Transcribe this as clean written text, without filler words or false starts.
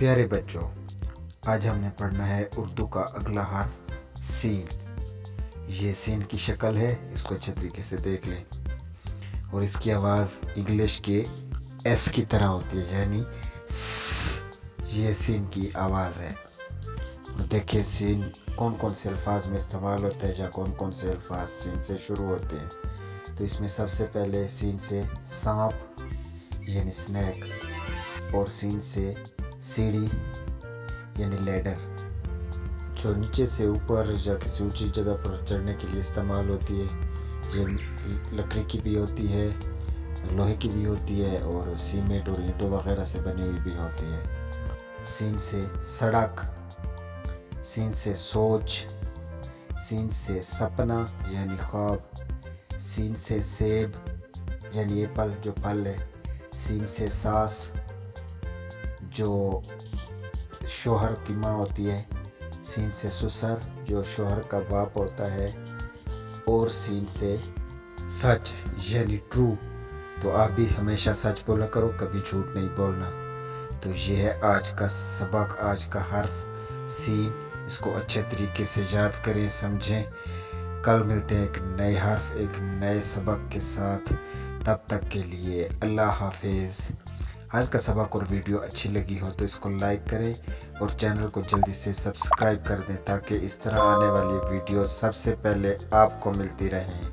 प्यारे बच्चों, आज हमने पढ़ना है उर्दू का अगला हर्फ सीन। ये सीन की शक्ल है, इसको अच्छे तरीके से देख लें। और इसकी आवाज़ इंग्लिश के एस की तरह होती है, यानी ये सीन की आवाज़ है। और देखिए सीन कौन कौन से अल्फाज में इस्तेमाल होता है या कौन कौन से अल्फाज सीन से शुरू होते हैं। तो इसमें सबसे पहले सीन से सांप यानी स्नैक, और सीन से सीढ़ी यानी लैडर, जो नीचे से ऊपर या किसी ऊंची जगह पर चढ़ने के लिए इस्तेमाल होती है। ये लकड़ी की भी होती है, लोहे की भी होती है, और सीमेंट और ईंटों वगैरह से बनी हुई भी होती है। सीन से सड़क, सीन से सोच, सीन से सपना यानी ख्वाब, सीन से सेब यानी एप्पल जो फल है, सीन से सास जो शोहर की माँ होती है, सीन से ससुर जो शोहर का बाप होता है, और सीन से सच यानी ट्रू। तो आप भी हमेशा सच बोला करो, कभी झूठ नहीं बोलना। तो ये है आज का सबक, आज का हर्फ सीन। इसको अच्छे तरीके से याद करें, समझें। कल मिलते हैं एक नए हर्फ, एक नए सबक के साथ। तब तक के लिए अल्लाह हाफिज़। आज का सबक और वीडियो अच्छी लगी हो तो इसको लाइक करें और चैनल को जल्दी से सब्सक्राइब कर दें, ताकि इस तरह आने वाली वीडियो सबसे पहले आपको मिलती रहें।